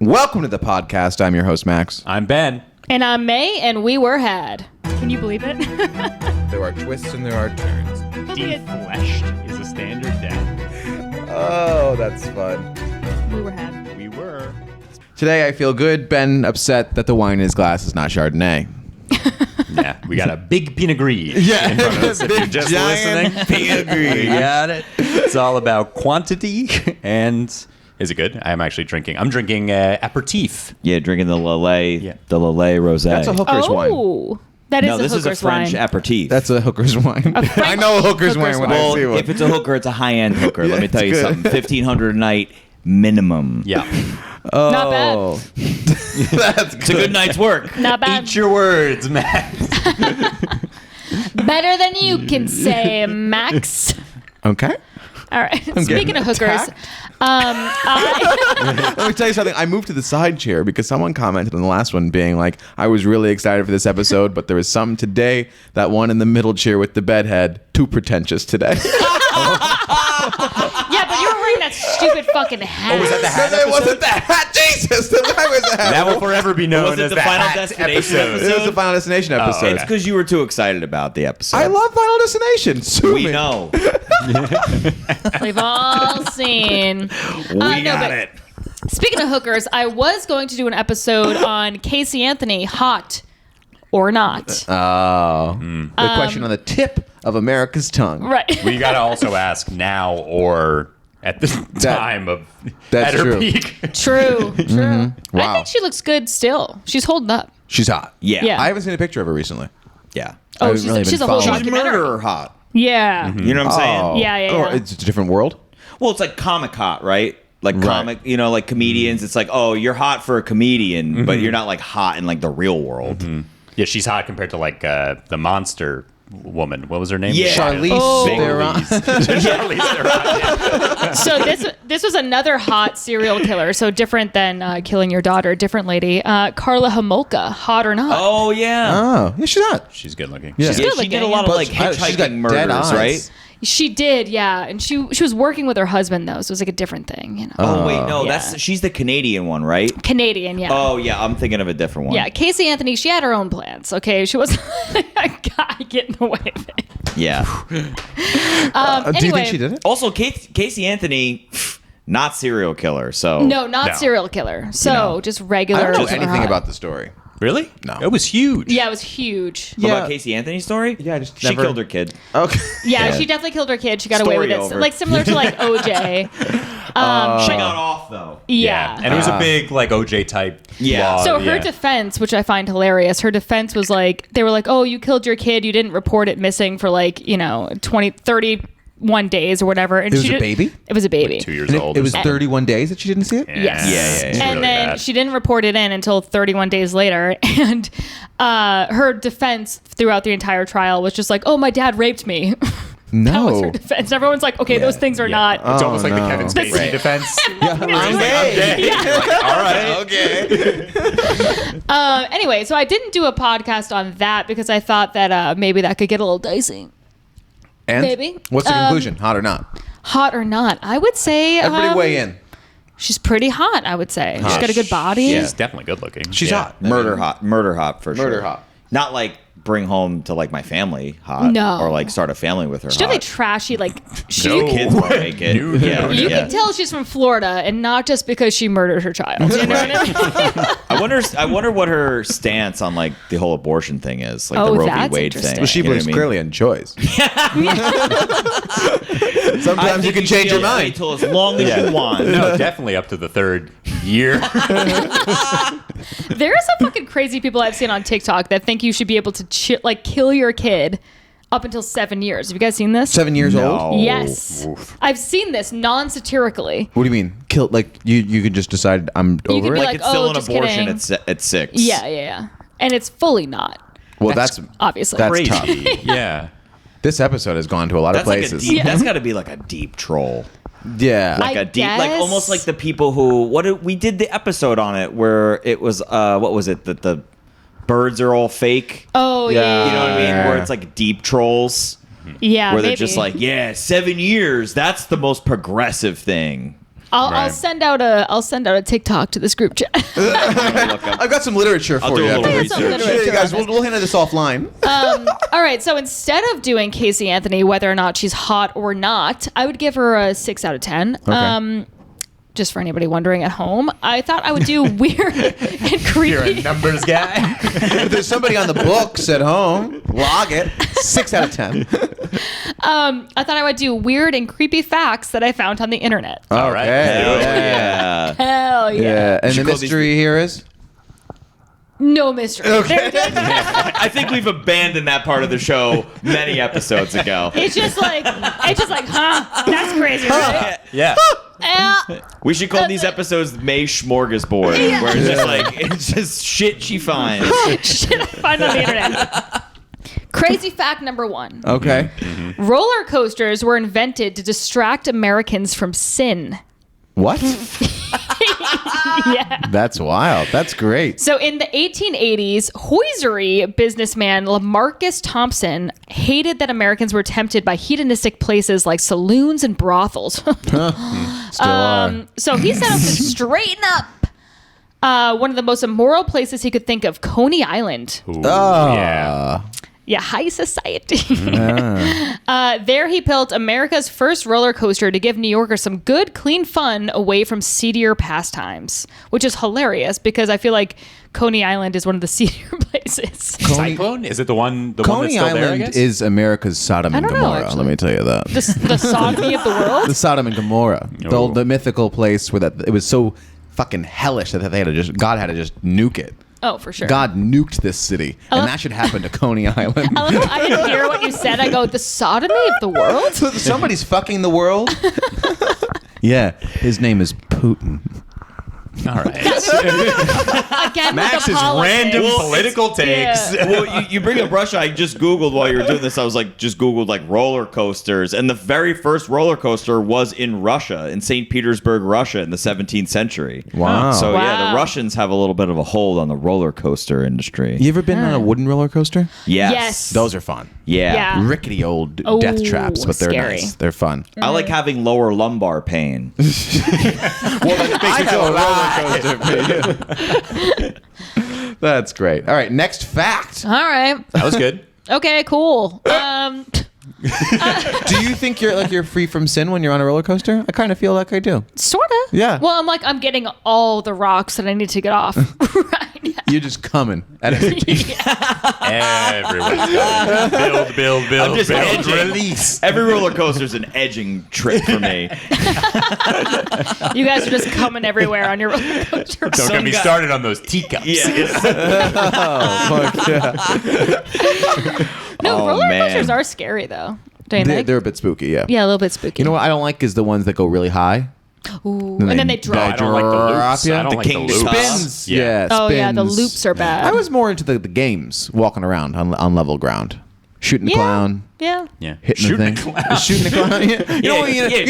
Welcome to the podcast. I'm your host, Max. I'm Ben. And I'm Mae, and we were had. Can you believe it? There are twists and there are turns. Defleshed is a standard death. Oh, that's fun. We were had. We were. Today I feel good. Ben upset that the wine in his glass is not Chardonnay. Yeah, we got a big Pinot Greeg Yeah, in front of us. If you're just listening, Pinot Greeg. you got it. It's all about quantity and... Is it good? I'm drinking aperitif. Yeah, drinking the Lillet Rosé. That's a hooker's wine. Oh, that is No, a this is a hooker's French wine. aperitif. That's a hooker's wine. I know a hooker's wine when I see one. If it's a hooker, it's a high-end hooker. Yeah, Let me tell you it's good. something. $1,500 a night minimum. Yeah. Oh, Not bad. That's It's a good night's work. Not bad. Eat your words, Max. Better than you can say, Max. Okay. All right. getting Speaking of hookers, attacked. Let me tell you something. I moved to the side chair because someone commented on the last one being like, I was really excited for this episode, but there was some today, that one in the middle chair with the bedhead, too pretentious today. yeah, but you were wearing that stupid fucking hat. Oh, was that the hat No, it episode? wasn't the hat. Jesus. Why was the hat? That will forever be known Was it as the the Final hat Destination episode. It was the Final Destination episode. It's because you were too excited about the episode. I love Final Destination. Sue We me. know. We've all seen. We got it. Speaking of hookers, I was going to do an episode on Casey Anthony, hot or not. Oh. The question on the tip of America's tongue. Right. We got to also ask now or at the time of that's at her true. peak. True. True. Wow. I think she looks good still. She's holding up. She's hot. Yeah. Yeah. I haven't seen a picture of her recently. Yeah. Oh, haven't she's, really been she's a whole following. She's documentary. murderer hot. Yeah. You know what I'm saying? Yeah, yeah, Or yeah. it's a different world. Well, it's like comic hot, right? Like comic, you know, like comedians. It's like, oh, you're hot for a comedian, but you're not like hot in like the real world. Yeah, she's hot compared to like the monster woman. What was her name? Yeah. Charlize Oh. Theron. Charlize Theron. So this was another hot serial killer. So different than killing your daughter. Different lady. Carla Homolka, hot or not? Oh yeah. Oh, yeah, she's hot. She's good looking. Yeah. She's Yeah, good she did a looking, lot of But like she's got hitchhiking dead murders, eyes. right? She did, yeah. And she was working with her husband though, so it was like a different thing, you know. Oh wait, no, Yeah. she's the Canadian one, right? Canadian, yeah. Oh yeah, I'm thinking of a different one. Yeah, Casey Anthony, she had her own plans. Okay, she wasn't a guy getting in the way of it. Yeah. Do you Anyway. think she did it? Also, Casey Anthony, not serial killer. So No, not No. serial killer. So know. just regular. I don't know just anything hot. about the story. Really? No. It was huge. Yeah, it was huge. What about Casey Anthony's story? Yeah, just she never- killed her kid. Okay. Yeah, Yeah. she definitely killed her kid. She got away with Story it. over. Like similar to like OJ. She got off though. Yeah. And it was a big like OJ type. Yeah. law. So her defense, which I find hilarious, her defense was like, they were like, oh, you killed your kid. You didn't report it missing for like, 31 days or whatever. And It was she a baby? It was a baby. 2 years And old. it was 31 days that she didn't see it? Yes. Yeah. It's And really then bad. she didn't report it in until 31 days later. And her defense throughout the entire trial was just like, oh, my dad raped me. That was her No. defense. Everyone's like, okay, those things are not. It's almost like no. the Kevin Spacey Right. defense. I'm gay. All right. Okay. Anyway, so I didn't do a podcast on that because I thought that maybe that could get a little dicey. And Maybe. what's the conclusion? Hot or not? Hot or not? I would say Everybody weigh in. she's pretty hot, I would say. She's got a good body. She's definitely good looking. She's Yeah. hot. Murder hot for sure. Murder hot. Not like bring home to like my family hot. No. Or like start a family with her. She's definitely hot. trashy. Like, she, No. Kids won't make it. No, Yeah. no, you yeah. can tell she's from Florida and not just because she murdered her child. You know what I mean? I wonder what her stance on like the whole abortion thing is, like Oh, the Roe v. that's Wade interesting. thing. Well, she You know believes what I mean? clearly in choice. I Sometimes you think can change your feel mind. until as long as you want. No, definitely up to the third year. There are some fucking crazy people I've seen on TikTok that think you should be able to kill your kid up until 7 years. Have you guys seen this? 7 years No. old? Yes. I've seen this non-satirically. What do you mean? Kill? Like you could just decide I'm You could over be it? like, It's still oh, an just abortion kidding. at 6. Yeah. And it's fully not. Well, that's Obviously. that's Crazy. tough. Yeah. This episode has gone to a lot That's of like places. a deep. That's got to be like a deep troll. Yeah. Like I a deep, like guess. almost like the people who we did the episode on it where it was what was it that the birds are all fake. Oh, Yeah. yeah. You know what I mean? Where it's like deep trolls. Yeah, Where they're maybe. just like, yeah, 7 years. That's the most progressive thing. I'll Right. send out a TikTok to this group chat. I've got some literature for do you. a little research. Yeah, you guys, we'll handle this offline. All right, so instead of doing Casey Anthony, whether or not she's hot or not, I would give her a 6 out of 10. Okay. Just for anybody wondering at home, I thought I would do weird and creepy. You're a numbers guy. If there's somebody on the books at home, log it. 6 out of 10. I thought I would do weird and creepy facts that I found on the internet. All right. Hell yeah. Hell yeah. Yeah, and the should call these mystery here is? No mystery. I think we've abandoned that part of the show many episodes ago. It's just like, huh? That's crazy, right? Yeah. We should call these episodes May Smorgasbord, where it's just like it's just shit she finds. Shit I find on the internet. Crazy fact number 1. Okay. Roller coasters were invented to distract Americans from sin. What? Yeah. That's wild. That's great. So in the 1880s, hosiery businessman Lamarcus Thompson hated that Americans were tempted by hedonistic places like saloons and brothels. Still are. So he set out to straighten up one of the most immoral places he could think of, Coney Island. Ooh, Oh. Yeah. Yeah, high society. There he built America's first roller coaster to give New Yorkers some good, clean fun away from seedier pastimes, which is hilarious because I feel like Coney Island is one of the seedier places. Cyclone? Is it the one that's Coney still there, I Island guess? is America's Sodom I and don't know, Gomorrah. actually. Let me tell you that. The sodomy of the world? The Sodom and Gomorrah, Oh. the mythical place where it was so fucking hellish that God had to just nuke it. Oh, for sure. God nuked this city, and that should happen to Coney Island. I love how I didn't hear what you said. I go, the sodomy of the world? Somebody's fucking the world. Yeah, his name is Putin. All right. Again, Max's with the politics. random political takes. Yeah. Well, you bring up Russia. I just Googled while you were doing this. I was like, just Googled like roller coasters. And the very first roller coaster was in Russia, in St. Petersburg, Russia in the 17th century. Wow. So, yeah, Wow. the Russians have a little bit of a hold on the roller coaster industry. You ever been on a wooden roller coaster? Yes. Those are fun. Yeah. Yeah. Rickety old Oh, death traps, but they're scary. nice. They're fun. I like having lower lumbar pain. I have a roller coaster. That's great. All right, next fact. All right. That was good. Okay, cool. Do you think you're free from sin when you're on a roller coaster? I kind of feel like I do. Sort of. Yeah. Well, I'm getting all the rocks that I need to get off. Right. You're just coming at everything. Everyone's going. Build, I'm just edging. release. Every roller coaster is an edging trip for me. You guys are just coming everywhere on your roller coaster. Don't get me guy- started on those teacups. Oh, fuck yeah. No, Oh, roller man. coasters are scary though. Don't you They're, think? they're a bit spooky, yeah. Yeah, a little bit spooky. You know what I don't like is the ones that go really high. Ooh. And then they drop. I don't like the loops. Drop ya. I don't The like the king loops. Spins. Yeah. Oh yeah, the spins. loops are bad. I was more into the games, walking around on level ground, shooting the clown, Yeah. Yeah. hitting Shooting the a thing, clown. shooting the clown. You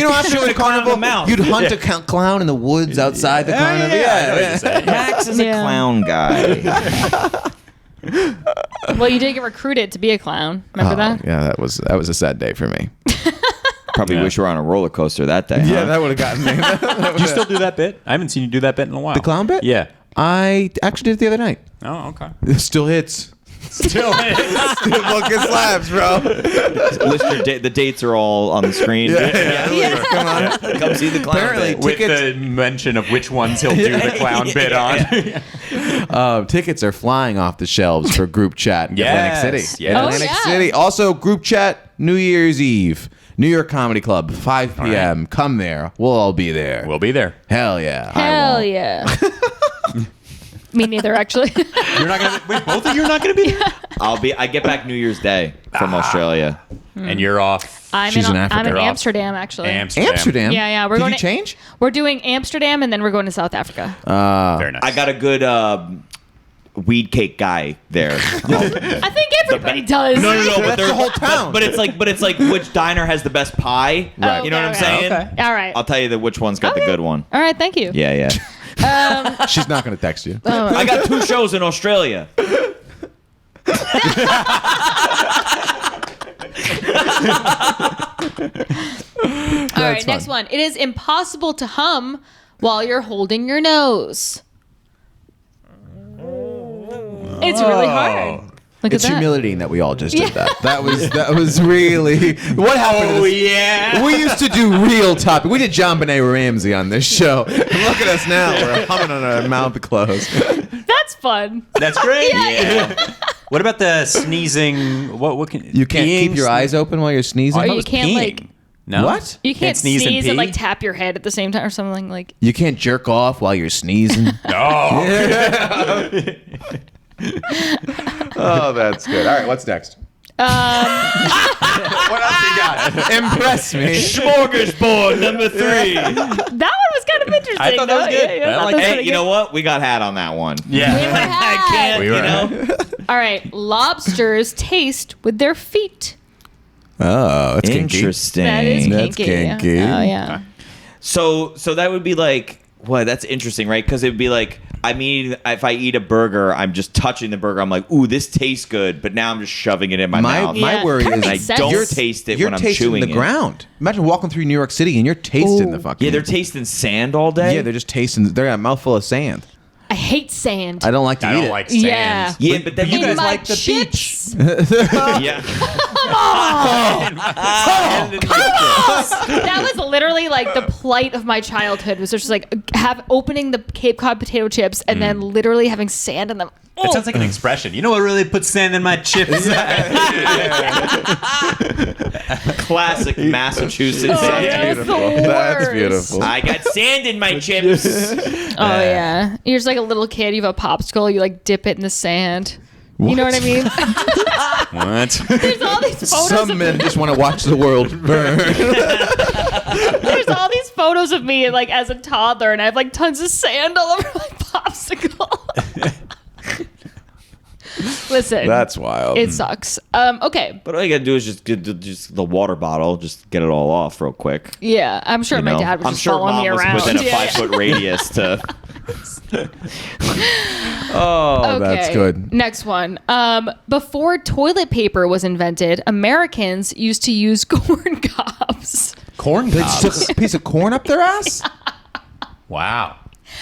know, after shooting the a clown in carnival, the mouth. you'd hunt a clown in the woods outside the carnival. I know what you're saying. Max is Yeah. a clown guy. Well, you did get recruited to be a clown. Remember that? Yeah, that was a sad day for me. Probably Yeah. wish you were on a roller coaster that day. huh? that would have gotten me. Do you still do that bit? I haven't seen you do that bit in a while. The clown bit? Yeah. I actually did it the other night. Oh, okay. It still hits. Still is. Fucking slaps, bro. List your the dates are all on the screen. Come on. Come see the clown. Apparently, bit. With Tickets- the mention of which ones he'll do the clown bit on. Tickets are flying off the shelves for group chat in Yes, Atlantic City. yes. Atlantic Oh, yeah. City. Also, group chat New Year's Eve. New York Comedy Club, 5 p.m. right. Come there. We'll all be there. We'll be there. Hell yeah. Hell yeah. Me neither, actually. You're not gonna. Wait, both of you are not gonna be there. I get back New Year's Day from Australia. And you're off. She's in Africa. I'm in They're off. Amsterdam, actually. Amsterdam? Yeah, we're Did going you to change? We're doing Amsterdam, and then we're going to South Africa. Very nice. I got a good weed cake guy there. I think everybody does. No, but That's there's the whole town. But it's like which diner has the best pie? Right. You know what I'm saying? Okay. All right. I'll tell you which one's got the good one. All right, thank you. Yeah. She's not going to text you. I got 2 shows in Australia. All right, next one. It is impossible to hum while you're holding your nose. It's really hard. Look It's at that. humiliating that we all just did that. That was really what happened. Oh, yeah. We used to do real topic. We did John Benet Ramsey on this show. And look at us now. We're humming on our mouth closed. That's fun. That's great. Yeah. What about the sneezing? What can You can't keep your eyes open while you're sneezing. Oh, I thought you it was can't, peeing. like- No. What? You can't sneeze and and pee? like tap your head at the same time or something like. You can't jerk off while you're sneezing. No. Oh, that's good. All right, what's next? What else you got? Impress me. Smorgasbord number 3. That one was kind of interesting. I thought that was though. good. I thought like that was Hey, pretty you know good. what? We got hat on that one. Yeah. We were I hat. can't, We you were. know? All right, lobsters taste with their feet. Oh, that's kinky. Interesting. That is That's kinky. kinky. Oh yeah. So that would be like, what? That's interesting, right? Because it would be like, I mean, if I eat a burger, I'm just touching the burger. I'm like, ooh, this tastes good, but now I'm just shoving it in my mouth. Yeah. My worry Kinda is makes I sense. don't taste it you're when I'm tasting chewing the it. ground. Imagine walking through New York City and you're tasting the fucking. Yeah, they're tasting sand all day. Yeah, they're just tasting. They're got a mouthful of sand. I hate sand. I don't like to I eat don't it. like sand. Yeah. Yeah, but then you In guys my like the chips. yeah. That was literally like the plight of my childhood. Was just like opening the Cape Cod potato chips and then literally having sand in them. That sounds like an expression. You know what really puts sand in my chips? Classic Massachusetts. Oh, sand. that was the That's worst. beautiful. I got sand in my chips. Oh yeah, you're just like a little kid. You have a popsicle. You like dip it in the sand. You know what I mean? What? There's all these photos. Some men just want to watch the world burn. There's all these photos of me like as a toddler, and I have like tons of sand all over my popsicle. Listen, That's wild. it sucks. Okay, But all you gotta do is just get the water bottle, just get it all off real quick. yeah, I'm sure You my know? dad was I'm just sure following mom me was around. within a Yeah, 5-foot radius to. Oh, that's good. Next one. Before toilet paper was invented, Americans used to use corn cobs. Corn They just cobs. took a piece of corn up their ass? Wow.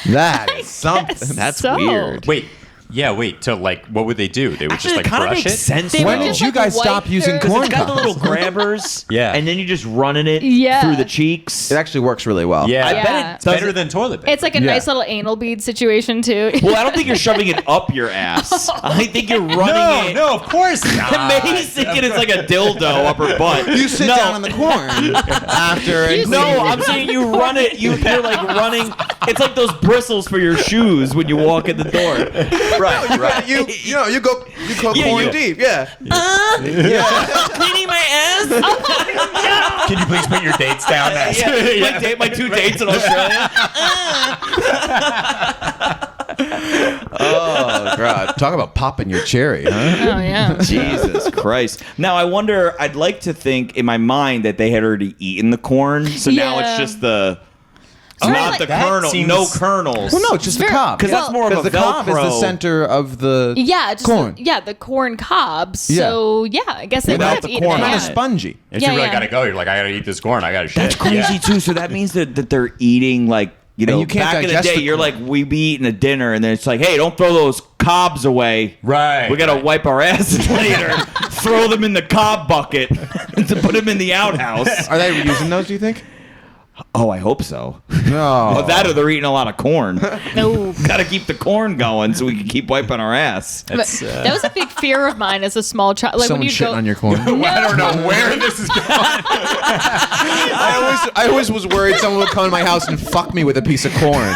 That is something. That's So- weird. Wait. Yeah, wait. So, like, what would they do? They would just, like, kind of brush makes it? sense. They When would did just, you like, guys wipe stop using their- corn It's got the cobs? little grabbers. Yeah. And then you just running it Yeah. through the cheeks. It actually works really well. Yeah. I Yeah. bet it It's better doesn't. than toilet paper. It's like a Yeah. nice little anal bead situation too. Well, I don't think you're shoving it up your ass. I think you're running it. no, of course not. May's thinking it's like a dildo up her butt. You sit no. down on the corn after. and No, clean. I'm saying you run it. You're like running. It's like those bristles for your shoes when you walk in the door. Right, right. You know, you go Yeah, corn you- deep. Yeah. Cleaning my ass. Can you please put your dates down? Yeah, my 2 dates in Australia. Oh God. Talk about popping your cherry, huh? Oh yeah. Jesus Christ. Now, I wonder, I'd like to think in my mind that they had already eaten the corn. So now Yeah. it's just the. It's not like- the That kernel. seems- No kernels. Well, no, it's just the Very- cob. 'Cause that's more of a the cob is the Velcro. center of the Yeah, just corn. the corn cobs. Yeah. So yeah, I guess they would Without have the eaten corn it. on kind of Yeah. spongy. If Yeah, you really yeah. gotta go, you're like, I gotta eat this corn. I gotta shit. That's crazy, Yeah. too. So that means that they're eating, like, you know, you can't back in the digest day, the you're corn. like, we be eating a dinner, and then it's like, hey, don't throw those cobs away. Right. We gotta right. wipe our asses later. Throw them in the cob bucket to put them in the outhouse. Are they reusing those? Do you think? Oh, I hope so. No. Well, that or they're eating a lot of corn. No. Gotta keep the corn going so we can keep wiping our ass. But that was a big fear of mine as a small child. Like Someone when you shitting go, on your corn. I don't know where this is going. I always was worried someone would come to my house and fuck me with a piece of corn.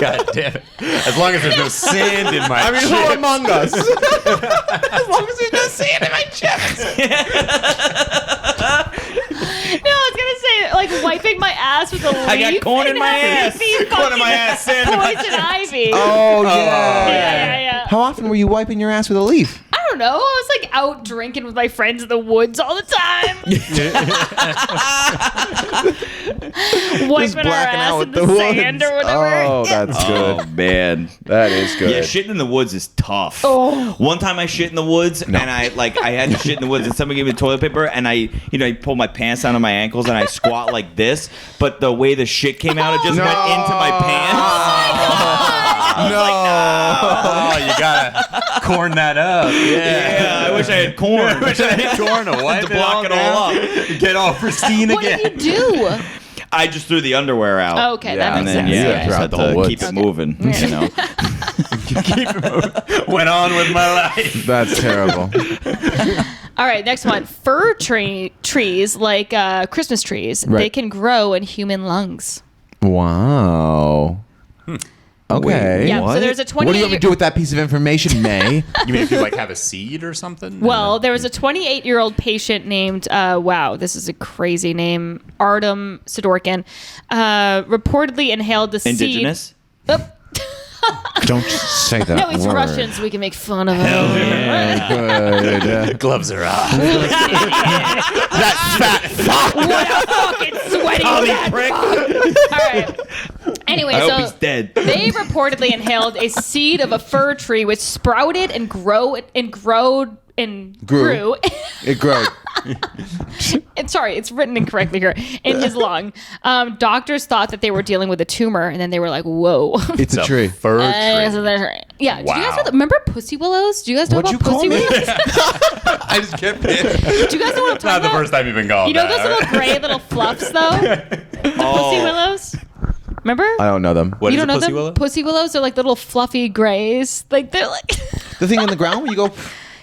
God damn it. As long as there's no sand in my I mean, who chips. among us? As long as there's no sand in my chips. No, I was gonna say like wiping my ass with a leaf. I got corn in and my having ass. it be Corn in my fucking ass, sand in my poison ivy. Oh, yeah. Yeah. How often were you wiping your ass with a leaf? I don't know. I was like out drinking with my friends in the woods all the time. Wiping our blacking ass out in with the the sand woods. or whatever. Oh, that's good. Oh man, That is good. yeah, shitting in the woods is tough. Oh. One time I shit in the woods, and I had to shit in the woods, and somebody gave me toilet paper, and I pulled my pants down to my ankles, and I squat like this, but the way the shit came out, it just went into my pants. Oh, you gotta corn that up. Yeah, I wish I had corn. I wish I had corn to wipe To block it all down. up. Get all pristine What again. did you do? I just threw the underwear out. Oh, okay, that Yeah, And makes then sense. yeah, I just had throughout the whole to woods. keep it moving. You know. Keep it moving. Went on with my life. That's terrible. All right, next one. Fir trees, like Christmas trees, Right. they can grow in human lungs. Wow. Okay. Yeah, so there's a What do you want me to do with that piece of information, May? You mean if you like have a seed or something? Well, there was a 28-year-old patient named, wow, this is a crazy name, Artem Sidorkin, reportedly inhaled the Indigenous. seed. Don't say that No, he's word. Russian, so we can make fun of him. Good. gloves are off. That's fat fuck. What a fucking sweaty fat fuck. All right. Anyway, I hope so he's dead. they reportedly inhaled a seed of a fir tree which sprouted and grew. It grew. And sorry, it's written incorrectly here in his lung. Doctors thought that they were dealing with a tumor, and then they were like, "Whoa." It's a tree. Fir tree. So they're- yeah. Did you guys Wow. remember pussy willows? Do you guys know What'd about you pussy call me? willows? I just kept it. Do you guys know what I'm Not talking the about? first time you've been called You know that. those little gray little fluffs, though? The pussy willows? Remember? I don't know them. What You is don't a know pussy them? willow? Pussy willows are like little fluffy grays. Like they're like The thing in the ground where you go.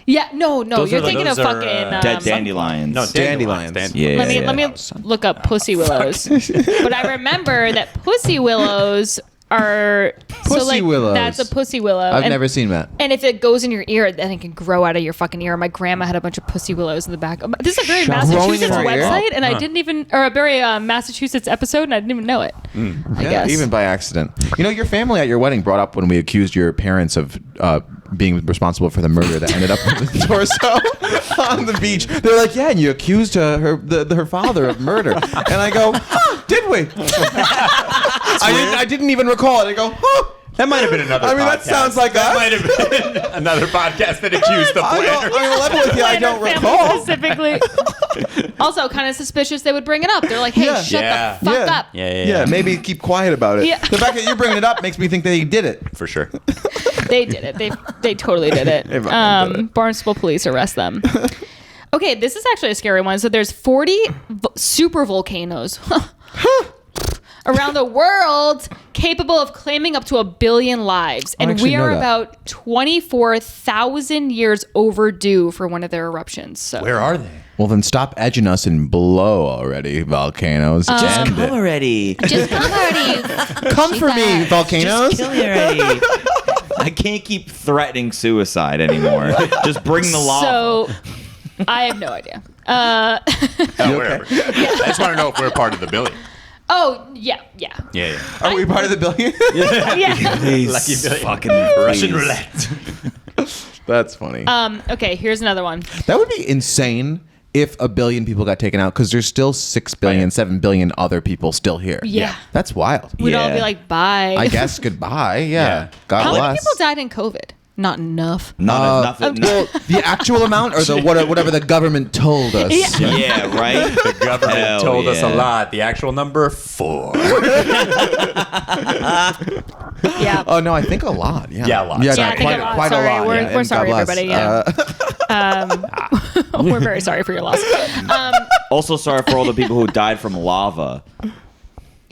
yeah, no, Those you're are- thinking of those are, fucking Dead dandelions. No, Dandelions. Yeah. Let me look up pussy willows. But I remember that pussy willows are Pussy willows. That's a pussy willow. I've and, never seen that. And if it goes in your ear, then it can grow out of your fucking ear. My grandma had a bunch of pussy willows in the back. This is a very Growing in Massachusetts her ear? website, and I didn't even, or a very Massachusetts episode, and I didn't even know it. I guess. Even by accident. You know, your family at your wedding brought up when we accused your parents of being responsible for the murder that ended up with the torso on the beach. They're like, yeah, and you accused her father of murder. And I go, did we? I didn't even recall it. I go, That might have been another I mean, podcast. that sounds like That us. might have been another podcast that accused the I planner. don't, I'm level with you. I don't Planner family recall. Specifically. Also, kind of suspicious they would bring it up. They're like, hey, Yeah. shut Yeah. the fuck Yeah. up. Yeah, maybe keep quiet about it. Yeah. The fact that you're bringing it up makes me think they did it. For sure. They did it. They totally did it. They fucking did it. Barnstable police arrest them. Okay, this is actually a scary one. So there's 40 super volcanoes around the world capable of claiming up to 1 billion lives. I And actually we know are that. about 24,000 years overdue for one of their eruptions. So Where are they? Well, then stop edging us and blow already, volcanoes. End it. already. just come already. Come for me, volcanoes. Kill me already. I can't keep threatening suicide anymore. Just bring the lava. So I have no idea. Oh, whatever. I just want to know if we're part of the billion. Oh, yeah. Yeah. Are we part of the billion? Yeah. Please, Lucky billion. fucking Russian please. roulette. That's funny. Okay, here's another one. That would be insane if 1 billion people got taken out because there's still 6 billion, 7 billion other people still here. Yeah. That's wild. We'd all Yeah. be like, bye. I guess goodbye. Yeah. God How bless. many people died in COVID? Not enough. Nothing. Well, the actual amount or the whatever the government told us. Yeah, right. The government Hell told us a yeah. lot. The actual number, 4. Yeah. Oh no, I think a lot. Yeah. Yeah, a lot. Yeah, Yeah, I no, think quite, a lot. quite Sorry, a lot. we're- yeah, we're and sorry, God bless. everybody, yeah. We're very sorry for your loss. Also, sorry for all the people who died from lava.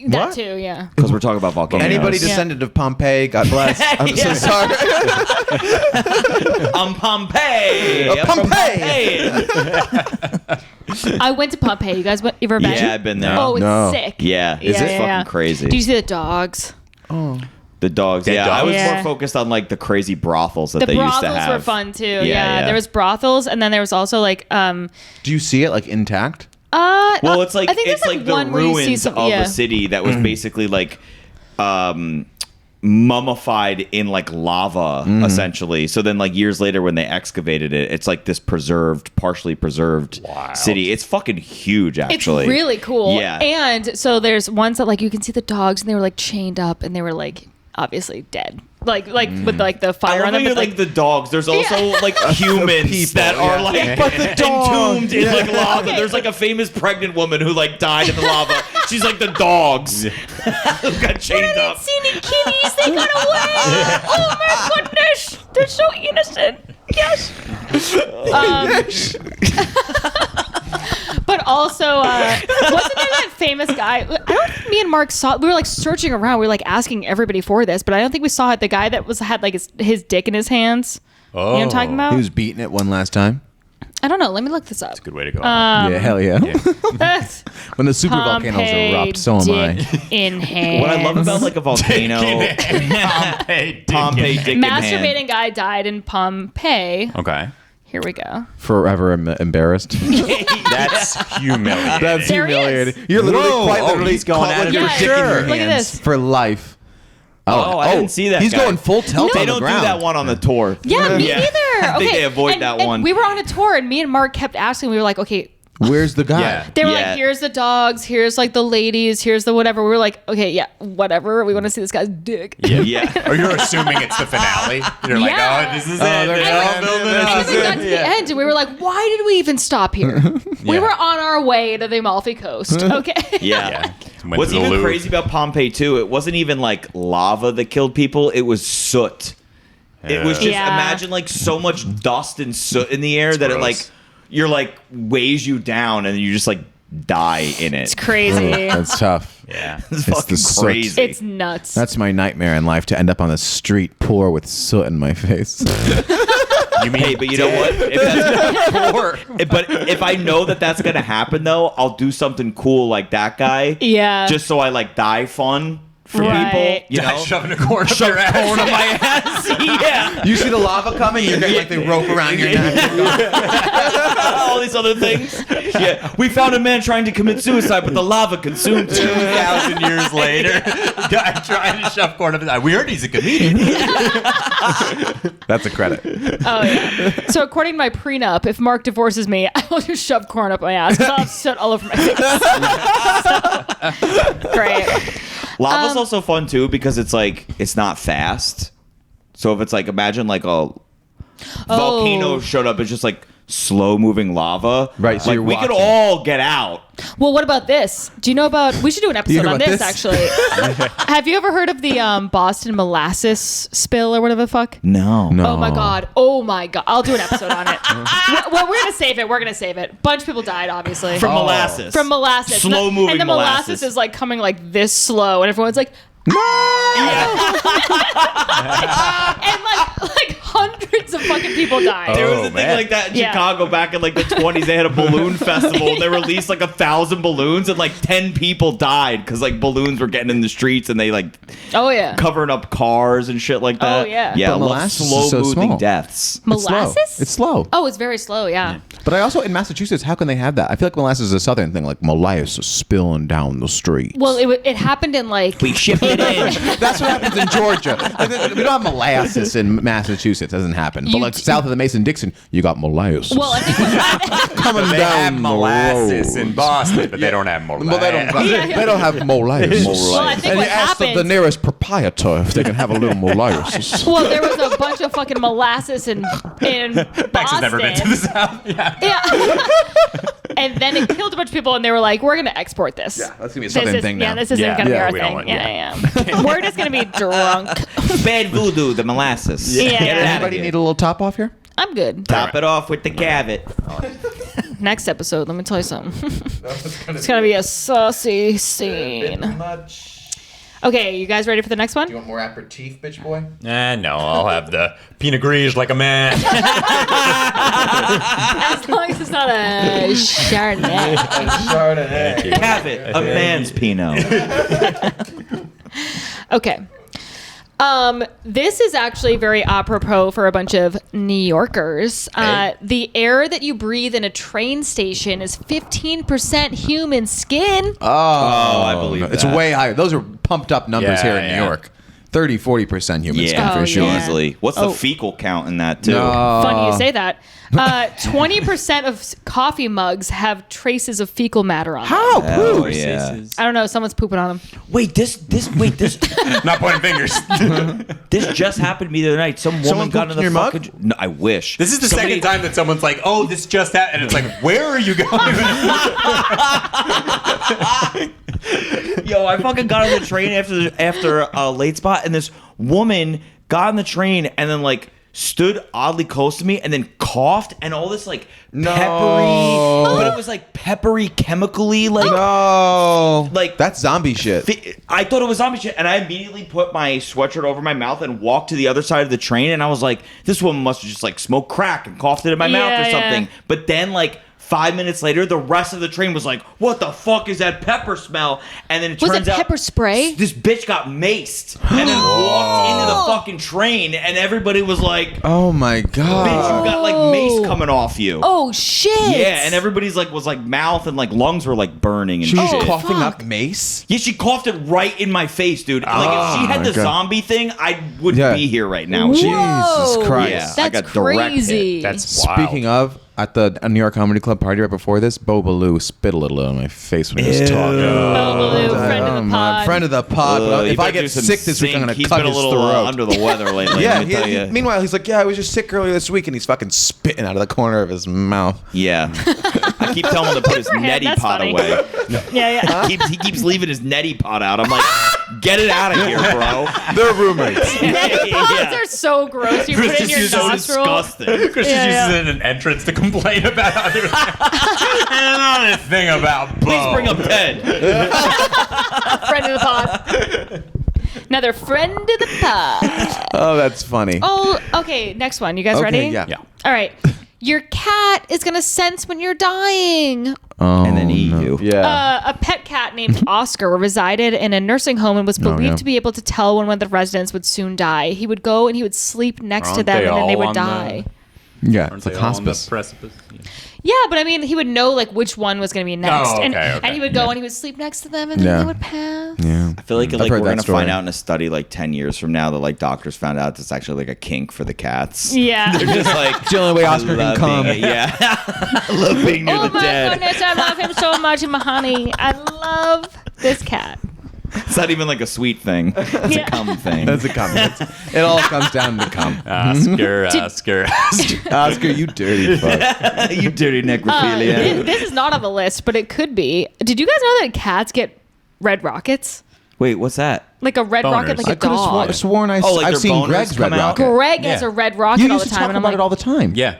That What? too, yeah. Because we're talking about volcanoes. Anybody Yeah. descended of Pompeii, God bless. I'm Yeah. so sorry. I'm Pompeii. I'm from Pompeii. I went to Pompeii. You guys, you ever been? Yeah, I've been there. Oh, it's No. sick. Yeah, it's fucking crazy. Do you see the dogs? The dogs. Dead Yeah, I dogs? was Yeah. more focused on like the crazy brothels that The they used to brothels have. were fun too. Yeah, yeah. there was brothels, and then there was also like, Do you see it like intact? Well, it's like I think it's there's, like the one where you see ruins some- of yeah. a city that was basically like mummified in like lava essentially. So then like years later when they excavated it, it's like this partially preserved city. It's fucking huge actually. It's really cool. Yeah. And so there's ones that like you can see the dogs and they were like chained up and they were like obviously dead. Like with like the fire on them. But, like the dogs. There's also like humans that are like entombed in like lava. Okay. There's like a famous pregnant woman who like died in the lava. She's like the dogs who got chained up. I didn't see any kitties. They got away. Oh my goodness. They're so innocent. Yes. But also, wasn't there that famous guy? I don't think me and Mark saw. We were like searching around. We were like asking everybody for this, but I don't think we saw it. The guy that had like his dick in his hands. Oh, you know what I'm talking about? He was beating it one last time. I don't know. Let me look this up. That's a good way to go. Yeah, hell yeah. When the super volcanoes erupt, so am I. In hand. What I love about like a volcano, Pompeii dick in hand. Masturbating guy died in Pompeii. Okay. Here we go. Forever embarrassed. That's humiliating. That's There he humiliating. is. You're literally Whoa. quite Oh, literally he's going at it your for dick in sure. your Look at hands this. for life. I didn't see that. He's guy. going full tilt They on the don't do ground. that one on the tour. Yeah, me neither. I think they avoid that and one. We were on a tour, and me and Mark kept asking. We were like, okay. Where's the guy? Yeah. They were Yeah. like, here's the dogs, here's like the ladies, here's the whatever. We were like, okay, yeah, whatever. We want to see this guy's dick. Yeah. Or you're assuming it's the finale. You're like, Yeah. oh, this is it. they're They're all filming And then we got to the end, and we were like, why did we even stop here? We were on our way to the Amalfi Coast. Okay. Yeah. Went What's to the even Louvre. crazy about Pompeii too? It wasn't even like lava that killed people. It was soot. It was just imagine like so much dust and soot in the air that gross. it like you're like weighs you down and you just like die in it. It's crazy. That's tough. Yeah. It's fucking the soot. crazy. It's nuts. That's my nightmare in life, to end up on the street poor with soot in my face. You mean Hey, but you know what? But if I know that that's gonna happen, though, I'll do something cool like that guy. Yeah. Just so I like die fun for Right. people. You know, shoving a corn up your ass. corn on my ass. Yeah. You see the lava coming, you get like the rope around your neck. All these other things. Yeah. We found a man trying to commit suicide, but the lava consumed him. 2,000 years later, guy trying to shove corn up his ass. We heard he's a comedian. That's a credit. Oh, yeah. So according to my prenup, if Mark divorces me, I will just shove corn up my ass because I'll have soot all over my face. So, great. Lava's also fun too because it's like it's not fast. So if it's like imagine like a volcano showed up, it's just like slow moving lava. Right, so like you're we could watching. all get out. Well, what about this? Do you know about? We should do an episode hear on about this, this? actually. Have you ever heard of the Boston molasses spill or whatever the fuck? No. Oh my god! Oh my god! I'll do an episode on it. Well, we're gonna save it. We're gonna save it. Bunch of people died, obviously. From molasses. From molasses. Slow moving and the molasses molasses. is like coming like this slow, and everyone's like, and like hundreds of fucking people died. There was Oh, a thing man. like that in Yeah. Chicago back in like the 20s. They had a balloon festival. And they released like 1,000 balloons and like 10 people died because like balloons were getting in the streets and they like Oh yeah. covering up cars and shit like that. Oh, yeah. Yeah, But I love molasses is slow so moving small. deaths. Molasses? It's slow. Oh, it's very slow. Yeah. But I also, in Massachusetts, how can they have that? I feel like molasses is a southern thing, like molasses spilling down the street. Well, it happened in like. We shipped it in. That's what happens in Georgia. Like, we don't have molasses in Massachusetts. It doesn't happen. But You like d- south of the Mason-Dixon, you got molasses. Well, I think coming They down have molasses the road. in Boston, but they don't have molasses. Well, they don't. Yeah. They don't have molasses. Well, I think and what you ask the happened. nearest proprietor if they can have a little molasses. Well, there was a bunch of fucking molasses in Boston. Max has never been to the South. Yeah. Yeah. And then it killed a bunch of people, and they were like, "We're gonna export this. Yeah, that's gonna be a This southern is- thing now. Yeah, this isn't Yeah. gonna Yeah, be our we don't thing. want- Yeah. We're just gonna be drunk. Bad voodoo, the molasses. Yeah. Get it out of Anybody here. need a little top off here? I'm good. Top it off with the cavet. Next episode, let me tell you something. It's gonna be a saucy scene. Okay, you guys ready for the next one? want more aperitif, bitch boy? No, I'll have the Pinot Grigio like a man. As long as it's not a Chardonnay. Chardonnay. Cavet, a man's Pinot. Okay. This is actually very apropos for a bunch of New Yorkers. The air that you breathe in a train station is 15% human skin. Oh, I believe It's that. way higher. Those are pumped up numbers Yeah, here in yeah. New York. 30-40% human skin Oh, for sure. yeah. Easily. What's the Oh. fecal count in that too? Funny you say that. 20% of coffee mugs have traces of fecal matter on them. How? Oh, Poop. yeah. I don't know. Someone's pooping on them. Wait, this Not pointing fingers. this just happened to me the other night. Some woman Someone got pooped in the in your mug? fucking. No, I wish. This is the second time that someone's like, "Oh, this just happened," and it's like, "Where are you going?" Yo, I fucking got on the train after a late spot, and this woman got on the train and then like stood oddly close to me and then coughed and all this like peppery, but it was like peppery, chemically like. No. Like- that's zombie shit. I thought it was zombie shit, and I immediately put my sweatshirt over my mouth and walked to the other side of the train, and I was like, this woman must have just like smoked crack and coughed it in my mouth or Yeah, something. yeah. But then like 5 minutes later, the rest of the train was like, what the fuck is that pepper smell? And then it Was turns it out pepper spray? this bitch got maced and then walked into the fucking train, and everybody was like, Oh my bitch, god. you got like mace coming off you. Oh, shit. Yeah, and everybody's like was like mouth and like lungs were like burning and She was shit. coughing fuck. up mace. Yeah, she coughed it right in my face, dude. Like if she had my the God. zombie thing, I wouldn't Yeah. be here right now. Jesus Whoa. Christ. Yeah, I That's got direct hit. crazy. That's wild. Speaking of, at the New York Comedy Club party right before this, Bo Ballou spit a little on my face when he was talking. Boo, friend of the my pod. friend of the pod. You if I better do get some sick this week, I'm zinc. gonna He's cut been a his little throat. under the weather lately. Yeah. let me tell you. Meanwhile, he's like, "Yeah, I was just sick earlier this week," and he's fucking spitting out of the corner of his mouth. Yeah, I keep telling him to put his for him. neti That's pot funny. away. Yeah. He keeps leaving his neti pot out. I'm like, get it out of here, bro. They're roommates. Neti pods are so gross. You put it in your so nostril. disgusting. Chris Yeah, just yeah. uses it in an entrance to complain about other things. Another thing about Bo. Please bring up Ted. Friend of the pod. Another friend of the pod. Oh, that's funny. Oh, okay. Next one. You guys okay, ready? yeah. Yeah. All right. Your cat is going to sense when you're dying. Oh, And then eat you. Yeah. A pet cat named Oscar resided in a nursing home and was believed yeah. to be able to tell when one of the residents would soon die. He would go and he would sleep next to Aren't them they and then they all would on die. Yeah, Aren't it's like they all on the hospice. precipice? Yeah. Yeah, but I mean, he would know like which one was going to be next, Oh, okay, and okay. he would go and he would sleep next to them, and then Yeah. they would pass. Yeah. I feel like I've we're heard that gonna story. find out in a study like 10 years from now that like doctors found out it's actually like a kink for the cats. Yeah. They're just like It's the only way I Oscar can love come. being- Yeah, I love being near Oh the my dead. goodness, I love him so much, and my honey, I love this cat. It's not even like a sweet thing. It's Yeah. a cum thing. That's a cum. It all comes down to cum. Oscar. Oscar, you dirty fuck. You dirty necrophilia. This is not on the list, but it could be. Did you guys know that cats get red rockets? Wait, what's that? Like a red Boners. rocket, like I a could have dog. sworn like I've their seen boners Greg's red come out? rocket. Greg has Yeah. a red rocket You all used the to time, talk and I'm about like, it all the time. Yeah.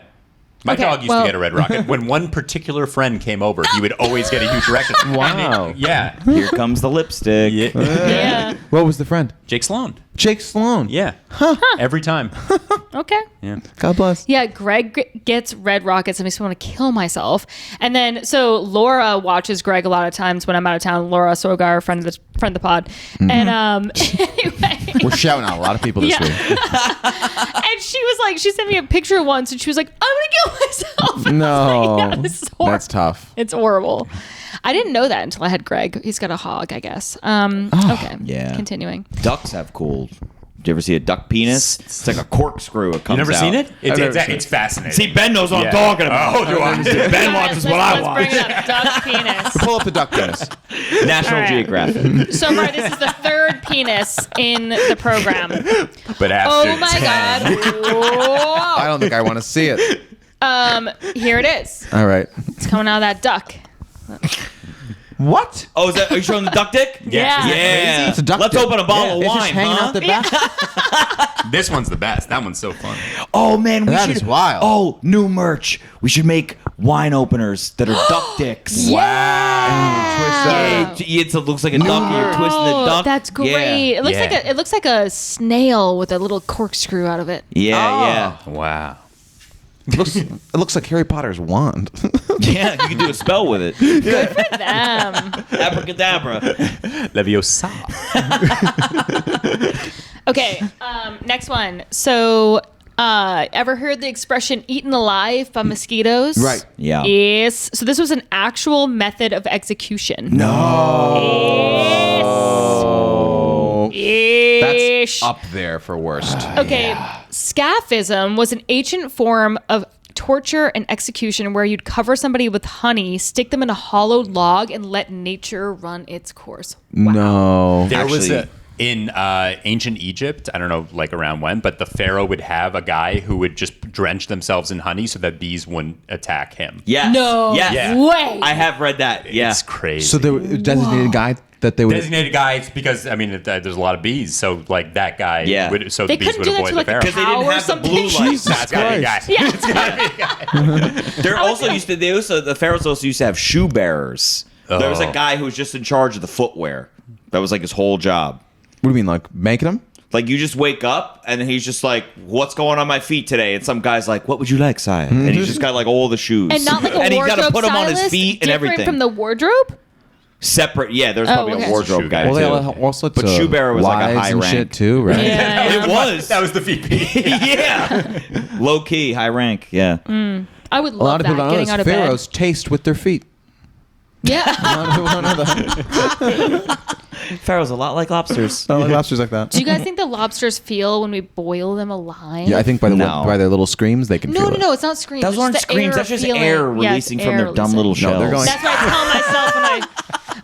My Okay, dog used well- to get a red rocket. When one particular friend came over, he would always get a huge erection. Wow. And yeah. Here comes the lipstick. Yeah. yeah, What was the friend? Jake Sloan. Jake Sloan. Yeah. Every time. okay. Yeah. God bless. Yeah, Greg gets red rockets and makes me want to kill myself. And then, so Laura watches Greg a lot of times when I'm out of town. Laura Sogar, friend of the pod. And anyway, We're shouting out a lot of people this Yeah. week. and she was like, she sent me a picture once, and she was like, "I'm gonna kill myself." And I was No. like, yeah, this is horrible. That's tough. It's horrible. I didn't know that until I had Greg. He's got a hog, I guess. Okay. yeah. Continuing. Ducks have cool. Did you ever see a duck penis? It's like a corkscrew. It comes You never out. seen it? I've never seen It's fascinating. See, Ben knows what Yeah. I'm talking about. Oh, do I? Ben watches what I Let's watch. bring it up. Duck penis. Pull up the duck penis. National All right. Geographic. So, Mara, this is the third penis in the program. But after Oh my 10. God. I don't think I want to see it. Here it is. All right. It's coming out of that duck. What? Oh, are you showing the duck dick? Yeah. Yeah. It's a duck Let's dick. open a bottle of It's wine, just hanging huh? out the back. This one's the best. That one's so fun. Oh man, we That should. is wild. Oh, new merch. We should make wine openers that are duck dicks. Twist Yeah, it looks like a duck. And you're twisting the Oh, duck. that's great. Yeah, It looks Yeah. like it looks like a snail with a little corkscrew out of it. yeah. Wow. It looks like Harry Potter's wand. Yeah, you can do a spell with it. Abracadabra. Leviosa. Okay, next one. So, ever heard the expression "eaten alive" by mosquitoes? Right. Yeah. Yes. So this was an actual method of execution. No. That's up there for worst. Okay, scaphism was an ancient form of torture and execution where you'd cover somebody with honey, stick them in a hollowed log, and let nature run its course. Wow. No. There was Actually- in ancient Egypt, I don't know like around when, but the pharaoh would have a guy who would just drench themselves in honey so that bees wouldn't attack him. Yes. No Yes. way. I have read that. Yeah. It's crazy. So there was a designated guy that they would. Designated guys because I mean there's a lot of bees, so like that guy. Yeah. Would, so They the bees couldn't would do that avoid to the like a pharaoh. Because they cow didn't or have the something. blue lights. That's gotta be a guy. Yeah. It's gotta be a guy. There also used to the pharaohs also used to have shoe bearers. There was a Oh. guy who was just in charge of the footwear. That was like his whole job. What do you mean, like making them? Like you just wake up and he's just like, "What's going on my feet today?" And some guy's like, "What would you like, sire?" And he's just got like all the shoes. And not like a and he's wardrobe gotta put them on his stylist, feet and different everything. from the wardrobe? Separate, yeah. There's probably okay. a wardrobe Shoe guy guy. Well, too. they also But shoe bearer was like a wives high and rank. shit too, right? Yeah. It was. That was the VP. Yeah. Low key, high rank. Yeah. I would A love lot of that, people don't know getting this. out of Pharaohs taste with their feet. bed. Yeah. A lot of people don't know that. Pharaoh's a lot like lobsters. I like lobsters like that. Do you guys think the lobsters feel when we boil them alive? Yeah, I think by No. by their little screams they can No, feel no, it. no, it's not screams. Those it's aren't just the screams. air That's just feeling. air Yeah, releasing it's from air their dumb little releasing. No, they're shells. going- That's what I tell myself when I.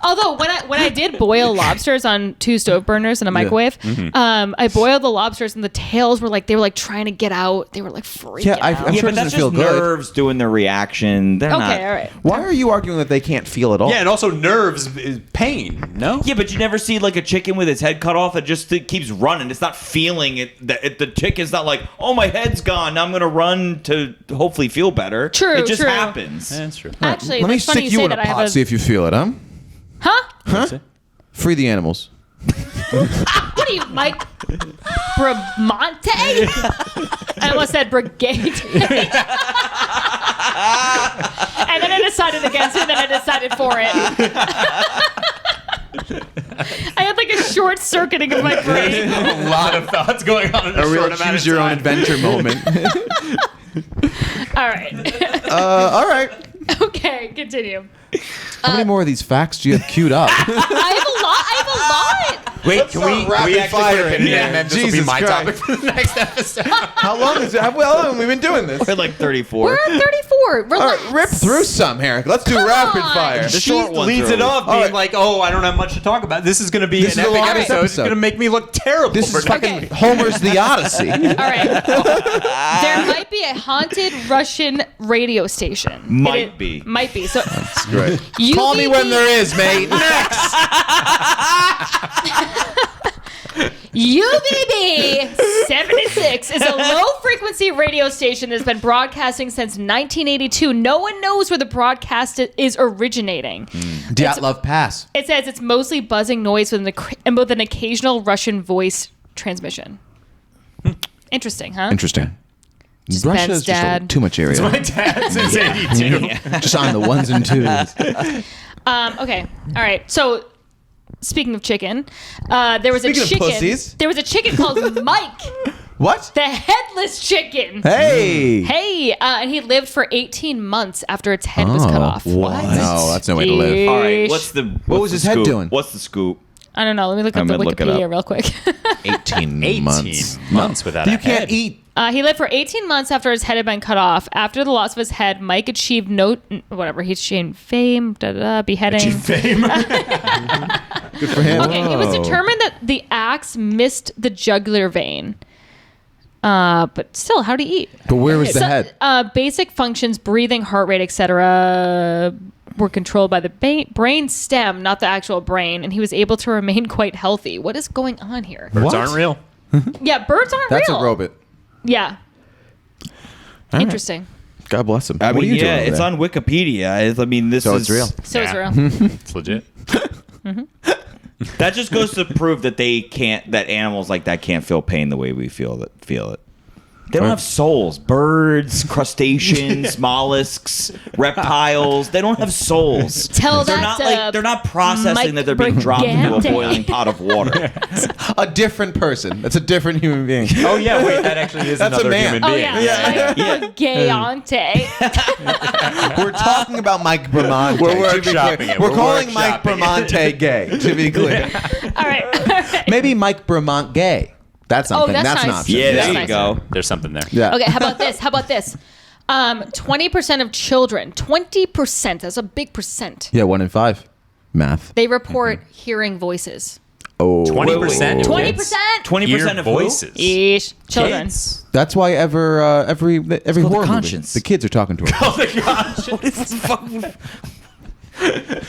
Although when I did boil lobsters on 2 stove burners in a microwave, I boiled the lobsters and the tails were like they were like trying to get out. They were like freaking Yeah, out. I'm Yeah, sure but it that's doesn't feel just good. nerves doing their reaction. They're not. Okay, all right. Why are you arguing that they can't feel at all? Yeah, and also nerves is pain. No. Yeah, but you never see like a chicken with its head cut off. It keeps running. It's not feeling it. The chicken's not like, oh, my head's gone. Now I'm gonna run to hopefully feel better. True, It just true. happens. Yeah, that's true. Actually, Let me that's funny stick you you say in a that. I pot, have see if you feel it, huh? Huh? Free the animals. What are you, Mike Bramante? I almost said brigade. And then I decided against it, and then I decided for it. I had like a short circuiting of my brain. A lot of thoughts going on in a, A real short amount choose of your own time. adventure moment. All right. All right. Okay, continue. How many more of these facts do you have queued up? I have a lot. Wait, can we rapid actually fire put a pin in it, and then this will be Jesus my Christ. topic for the next episode? How long have we been doing this? We're like 34. We're at 34. Relax. All right, rip through some, Eric. Let's do Come rapid on. fire. The She short one leads through. it off All being right. like, oh, I don't have much to talk about. This is going to be This an is the epic longest episode. It's episode. going to make me look terrible. This is for fucking Okay. Homer's The Odyssey. All right. There might be a haunted Russian radio station. Might be. Might be. So Great. UVB, Call me when there is, mate. Next. UVB 76 is a low-frequency radio station that's been broadcasting since 1982. No one knows where the broadcast is originating. Dyatlov Pass. It says it's mostly buzzing noise with an occasional Russian voice transmission. Interesting, huh? Interesting. Just Russia Ben's is just dad. too much area. my dad since 82. Just on the ones and twos. Okay. All right. So, speaking of chicken, there was Speaking a of chicken. pussies. There was a chicken called Mike, What? the headless chicken. Hey. Hey, and he lived for 18 months after its head was cut off. What? No, that's no way to live. Yeesh. All right. What was his head doing? What's the scoop? I don't know. Let me look up I'm the gonna look it Wikipedia up. real quick. 18 months. months without You a can't head. eat. He lived for 18 months after his head had been cut off. After the loss of his head, Mike achieved he achieved fame, beheading. Fame. Good for him. Okay, it was determined that the axe missed the jugular vein. But still, how'd he eat? But where was the head? Basic functions, breathing, heart rate, etc., were controlled by the brain stem, not the actual brain, and he was able to remain quite healthy. What is going on here? Birds What? aren't real. Yeah, birds aren't That's real. a robot. Yeah. right. Interesting. God bless him. I What mean, are you doing yeah, over it's there? on Wikipedia. I mean, this So is it's real. So it's Yeah. real. It's legit. That just goes to prove that animals like that can't feel pain the way we feel it. They don't have souls. Birds, crustaceans, mollusks, reptiles. They don't have souls. Tell they're that not to they're not processing Mike that they're being dropped into a Brigante. boiling pot of water. A different person. That's a different human being. Oh yeah, wait, that actually is That's a another man. human Oh being. yeah, Yeah. Mike Brigante. We're talking about Mike Bramante. We're to be workshopping clear. it. We're We're calling Mike workshopping it. Bramante gay, to be clear. All right. Maybe Mike Bramante gay. That's something. that's That's an nice. option. Yeah, That's there you nice. go. There's something there. Yeah. Okay, how about this? 20% of children, 20%, that's a big percent. Yeah, 1 in 5. Math. They report hearing voices. Oh. 20%. 20%? 20% of who? voices. Eesh. Children. Kids. That's why every horror movie, conscience. the kids are talking to her. Oh my gosh.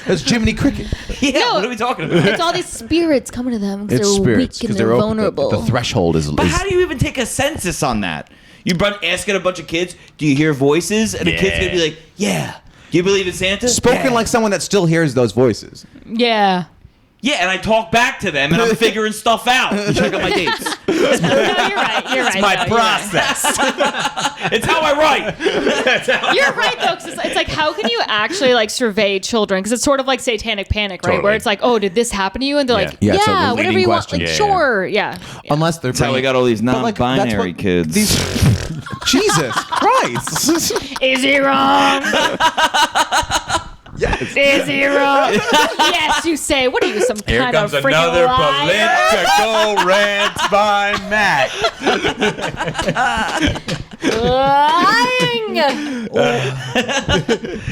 That's Jiminy Cricket. Yeah, No. what are we talking about? It's all these spirits coming to them because It's they're spirits weak and because they're they're vulnerable. open. The threshold is. But how do you even take a census on that? You asking a bunch of kids, do you hear voices? And the kid's going to be like, yeah. Do you believe in Santa? spoken Yeah. like someone that still hears those voices. Yeah. Yeah, and I talk back to them, and I'm figuring stuff out. You check out my dates. No, you're right. You're right. My though, you're right. process. It's how I write. You're right though, 'cause it's like, how can you actually like survey children? Because it's sort of like satanic panic, right? Totally. Where it's like, oh, did this happen to you? And they're like, Yeah, yeah, it's a whatever leading you question. want. Like, Yeah, yeah. sure, yeah. Unless they're. That's how we got all these But, like, that's non-binary what kids. Jesus Christ. Is he wrong? Yes. Is he wrong? Yes, you say. What are you, some Here kind comes of freaking another liar? political rant by Matt. Lying.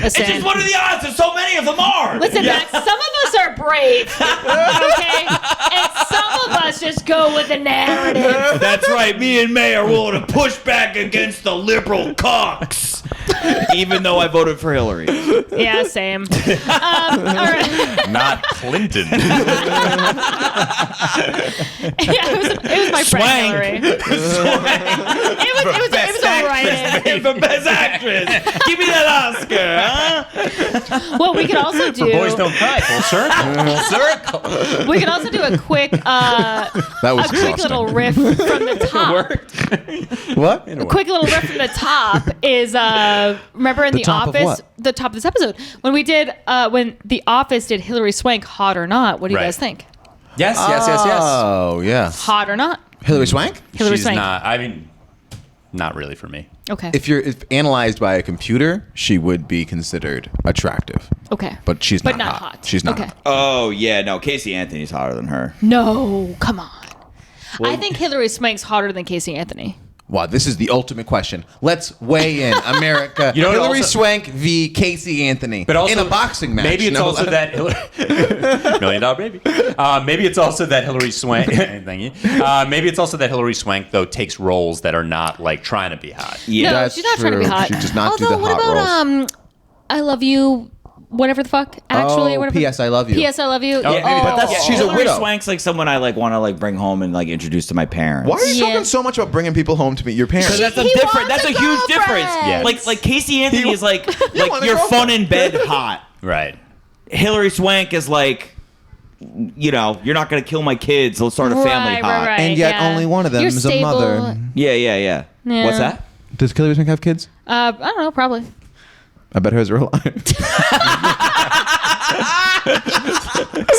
It's just what are the odds that so many of them are? Listen, Matt, some of us are brave, okay? And some of us just go with the narrative. That's right. Me and May are willing to push back against the liberal cocks. Even though I voted for Hillary. Yeah, same. All right. Not Clinton. Yeah, it was my friend Swank. Hillary. It was all right. For best actress. Give me that Oscar, huh? Well, we could also do. Boys don't cry. Full circle. Full circle. We could also do a quick, That was a quick little riff from the top. What? A quick little riff from the top is remember in The The top of Office, what? the top of this episode when we did when The Office did Hillary Swank Hot or Not. What do you Right. guys think? Yes. Oh, yeah. Hot or not? Hillary Swank? Hillary She's Swank. not. I mean, not really for me. Okay. If analyzed by a computer, she would be considered attractive. Okay. But she's But not not hot. hot. She's not Okay. hot. Oh, yeah. No, Casey Anthony's hotter than her. No, come on. I think Hillary Swank's hotter than Casey Anthony. Wow, this is the ultimate question. Let's weigh in, America. You know what Hillary also- Swank v. Casey Anthony. But also in a boxing match. Maybe it's no also less. that Hillary $1 Million Baby. Maybe it's also that Hillary Swank. Thank you. Maybe it's also that Hillary Swank though takes roles that are not like trying to be hot. Yeah. No, That's she's not trying to be true. hot. She does not Although, do the what hot about roles. I love you, whatever the fuck. Actually, Oh, whatever. P.S. I love you. P.S. I love you. Yeah, maybe but that's- she's a Hillary widow. Swank's like someone I like want to like bring home and like introduce to my parents. Why are you Yeah. talking so much about bringing people home to meet your parents? Because that's a He different. wants That's a a huge difference. girlfriend. Yes. Like Casey Anthony He- is like want a you're fun girlfriend. in bed hot. Right. Hillary Swank is like, you know, you're not gonna kill my kids. Let's start a family hot. Right, And yet yeah. only one of them You're is a stable. mother. Yeah. Yeah. What's that? Does Hillary Swank have kids? I don't know, probably. I bet hers are alive.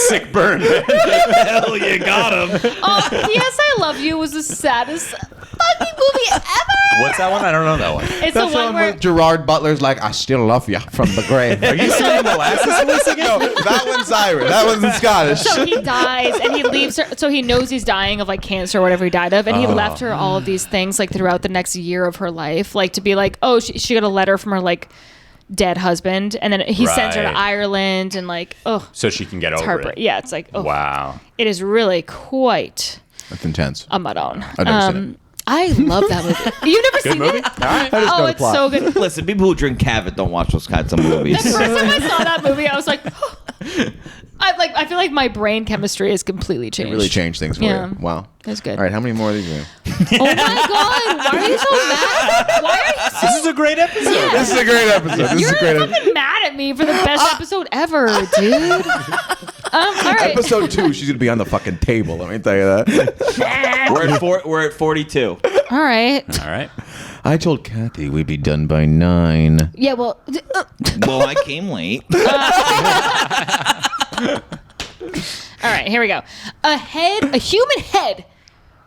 Sick burn. Hell, you got him. Oh, P.S. I Love You was the saddest fucking movie ever. What's that one? I don't know that one. It's That's the the one one where with Gerard Butler's like, I still love you from the grave. Are you singing Molasses voice again? No, that one's Irish. That one's in Scottish. so he dies and he leaves her. So he knows he's dying of like cancer or whatever he died of, and he left her all of these things like throughout the next year of her life, like to be like, oh, she got a letter from her like dead husband, and then he sends her to Right. Ireland, and like, oh, So she can get it's over heartbreaking. it. Yeah, it's like, oh, Wow. it is really quite That's intense. a mudon. I've never seen it. I love that movie. You've never Good seen movie. it? All right. I just know Oh, the it's plot. so good. Listen, people who drink Cavit don't watch those kinds of movies. The first time I saw that movie, I was like, I feel like my brain chemistry has completely changed. It really changed things for Yeah. you. Wow. That's good. All right, how many more of these are there? Oh my god, why are you so mad? Why are you so This is a great episode. This is a great episode. This You're is a great fucking mad at me for the best episode ever, dude. All right. Episode 2, she's going to be on the fucking table. Let me tell you that. We're at 42. All right. All right. I told Kathy we'd be done by 9. Yeah, well, Well, I came late. all right, here we go. A human head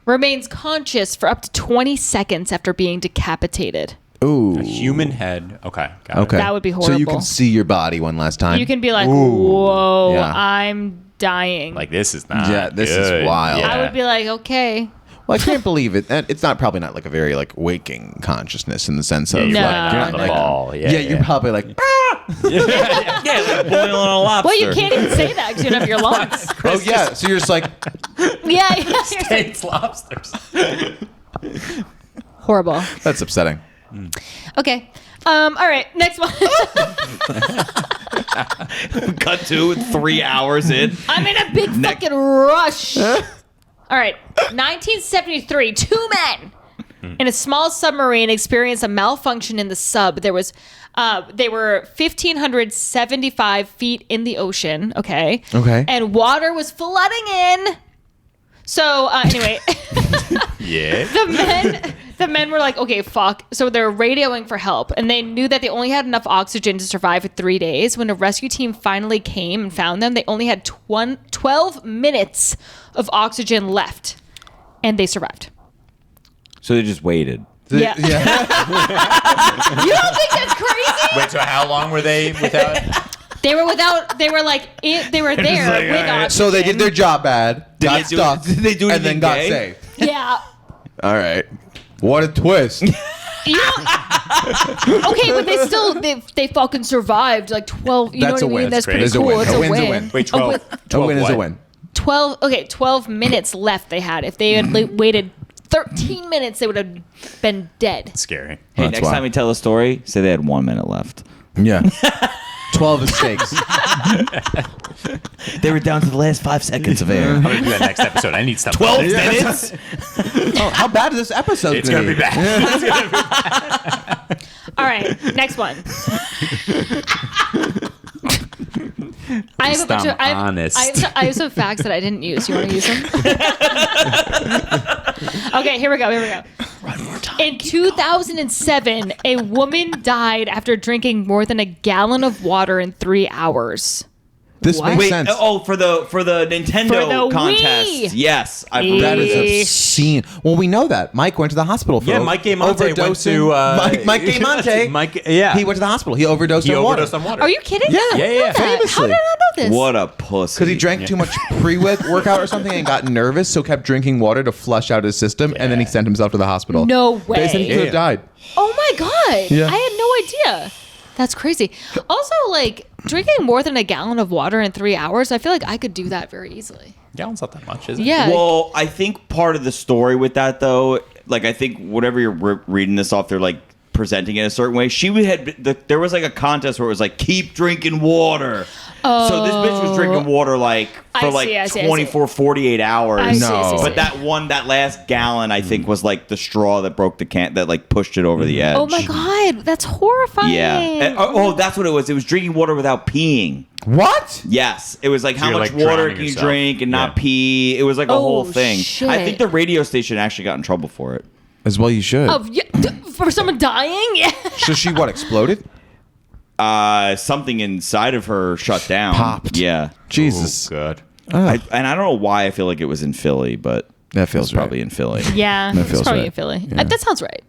remains conscious for up to 20 seconds after being decapitated. Ooh. A human head. Okay. Got Okay. That would be So you horrible. can see your body one last time. You can be like, whoa, Yeah. I'm dying. it. Like, this is not Yeah, this is good. wild. I would be like, okay. Well, I can't believe it. It's probably not like a very like waking consciousness in the sense of You're No, like running you're on not the like ball. Yeah, you're probably like Yeah, like boiling a lobster. Well, you can't even say that because you don't have your lungs. oh yeah. So you're just like Yeah. You're like, States lobsters. horrible. that's upsetting. Okay. All right. Next one. Cut to 3 hours in. I'm in a big fucking rush. All right. 1973, 2 men in a small submarine experienced a malfunction in the sub. They were 1,575 feet in the ocean. Okay. Okay. And water was flooding in. So anyway, Yeah. the men were like, okay, fuck. So they're radioing for help, and they knew that they only had enough oxygen to survive for 3 days. When a rescue team finally came and found them, they only had 12 minutes of oxygen left, and they survived. So they just waited. Yeah. You don't think that's crazy? Wait, so how long were they without? They were there with oxygen. So they did their job bad, got stuck, did they do and then anything got gay? saved. Yeah. All right. What a twist. You don't, okay, but they fucking survived like 12. You That's know a what I win. mean? That's That's pretty great. cool. It's It's a a win. A win's a win. win. Wait, 12. A win is a what? win. 12 minutes left they had. If they had waited 13 minutes, they would have been dead. Scary. Hey, That's next why. time we tell a story, say they had 1 minute left. Yeah. 12 mistakes. They were down to the last 5 seconds of air. I'm gonna do that next episode. I need stuff. 12 minutes? Oh, how bad is this episode? It's gonna be bad. All right, next one. I have a bunch of honest. I have some facts that I didn't use. You want to use them? Okay, here we go. Run more time. In 2007, a woman died after drinking more than a gallon of water in 3 hours. This What? makes Wait, sense. for the Nintendo For the contest. Wii. Yes, I Wii. That believe is obscene. Well, we know that. Mike went to the hospital for Yeah, Mike Gaymonte went to, overdosing. Mike Gaymonte. Mike, yeah. He went to the hospital. He overdosed He on water. overdosed on water. Are you kidding? Yeah. I didn't Yeah, know yeah. that. How Famously. did I not know this? What a pussy. Because he drank too much pre-workout or something and got nervous, so kept drinking water to flush out his system, and then he sent himself to the hospital. No They said he way. could have died. Oh my god! Yeah. I had no idea. That's crazy. Also, like drinking more than a gallon of water in 3 hours, I feel like I could do that very easily. Gallon's not that much, is it? Yeah. Well, I think part of the story with that, though, like I think whatever you're reading this off, they're like presenting it a certain way. There was like a contest where it was like keep drinking water. So this bitch was drinking water like for I see. 24, 48 hours. I see, No. I see. But that last gallon, I think, was like the straw that broke the can that like pushed it over the edge. Oh my god, that's horrifying. Yeah. And- that's what it was. It was drinking water without peeing. What? Yes, it was like how you're, much like, water drowning can you yourself. drink and not Yeah. pee. It was like a whole thing. shit. I think the radio station actually got in trouble for it. As well you should. Oh, yeah, for someone dying? Yeah. So she what, exploded? Something inside of her shut down. Popped. Yeah. Jesus. Good. And I don't know why I feel like it was in Philly, but That feels it's probably right. in Philly. Yeah, That it's feels probably right. in Philly. Yeah. That sounds right.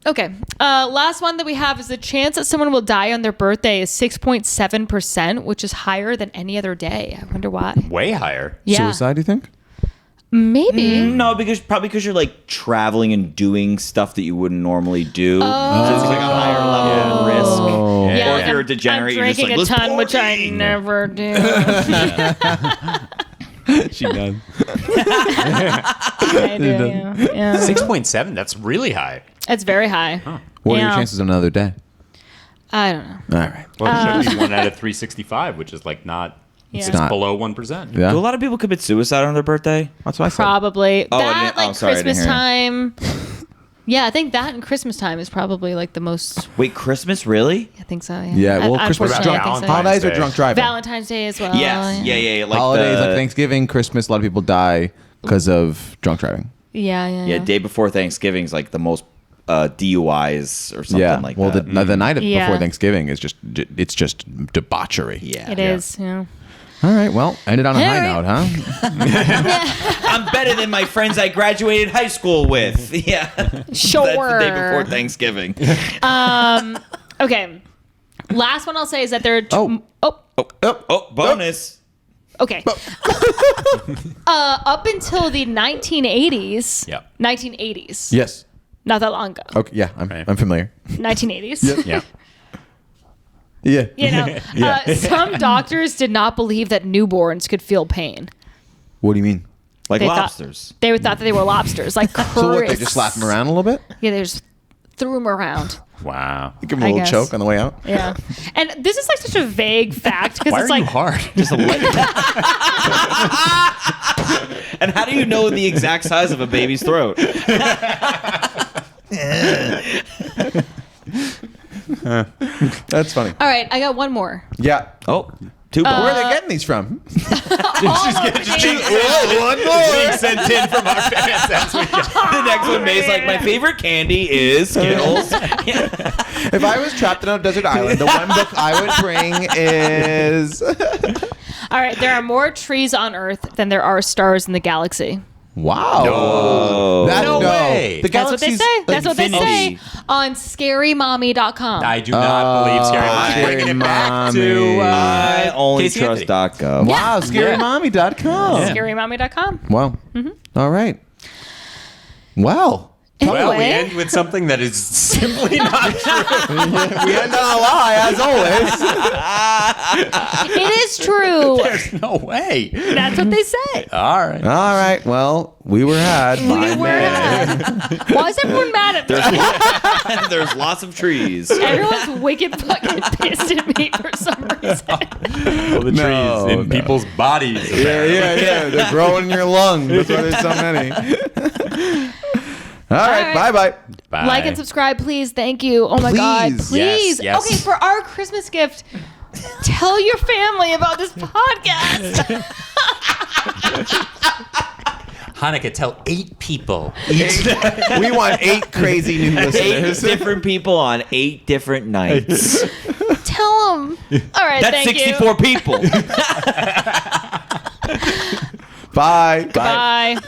Okay. Last one that we have is the chance that someone will die on their birthday is 6.7%, which is higher than any other day. I wonder why. Way higher. Yeah. Suicide, you think? Maybe. No, because you're like traveling and doing stuff that you wouldn't normally do. So it's like a higher level of risk. Yeah, Or if you're a degenerate, I'm you're just drinking like, a "Let's ton, which I party." never do. She does. I do. Yeah. 6.7. That's really high. It's very high. What are your Yeah. chances of another day? I don't know. All right. Well, it should be 1 out of 365, which is like not. Yeah. It's not. below 1%. Yeah. Do a lot of people commit suicide on their birthday? That's what I said. Probably Oh, that, like sorry, I didn't Christmas hear you. time. Yeah, I think that and Christmas time is probably like the most. Wait, Christmas, really? I think so. Yeah. Yeah, well, Christmas Unfortunately, drunk. I think so. Valentine's Holidays are Day. drunk driving. Valentine's Day as well. Yes. Yeah. Like Holidays the, like Thanksgiving, Christmas, a lot of people die because of drunk driving. Yeah, day before Thanksgiving is like the most DUIs or something like well, that. the night Yeah. before Thanksgiving is just debauchery. Yeah. It is. Yeah. All right. Well, ended on a high All note, huh? I'm better than my friends I graduated high school with. Yeah. Sure. That's the day before Thanksgiving. Okay. Last one I'll say is that there are Bonus. okay. Up until the 1980s. Yeah. 1980s. Yes. Not that long ago. Okay. Yeah, I'm familiar. 1980s. Yeah. You know, some doctors did not believe that newborns could feel pain. What do you mean? Like They lobsters. They thought that they were lobsters, like So what? They just slap them around a little bit? Yeah, they just threw them around. Wow. Give them a I little guess. choke on the way out? Yeah, and this is like such a vague fact because Why it's are you like hard? Just a And how do you know the exact size of a baby's throat? That's funny. all right. I got one more. Yeah. Oh, two Where bonus. are they getting these from? Being sent in from our fans as we go. The next one, Mae's like, my favorite candy is Skittles. If I was trapped in a desert island, the one book I would bring is... All right, there are more trees on Earth than there are stars in the galaxy. Wow. No. No way. The That's what they galaxy's say. That's what they infinity. say on scarymommy.com. I do not believe Scary Mommy. Scary Bringing it back Mommy. to I only Casey trust Anthony. .gov. Wow, scarymommy.com. Scarymommy.com. Wow. All right. Well, Well, we Anyway. end with something that is simply not true. we end on a lie, as always. It is true. There's no way. That's what they say. All right. All right. Well, we were had by We were Mae. mad. Why is everyone mad at me? There's lots of trees. Everyone's wicked fucking pissed at me for some reason. Well, the trees No, in no. people's bodies. Yeah. They're growing in your lungs. That's why there's so many. All right. right. Bye-bye. Bye. Like and subscribe, please. Thank you. Oh my God. Please. Please. Yes. Okay, for our Christmas gift, tell your family about this podcast. Hanukkah, tell 8 people. We want 8 crazy new 8 listeners. different people on 8 different nights. Tell them. All right, That's thank 64 you. people. Bye. Bye.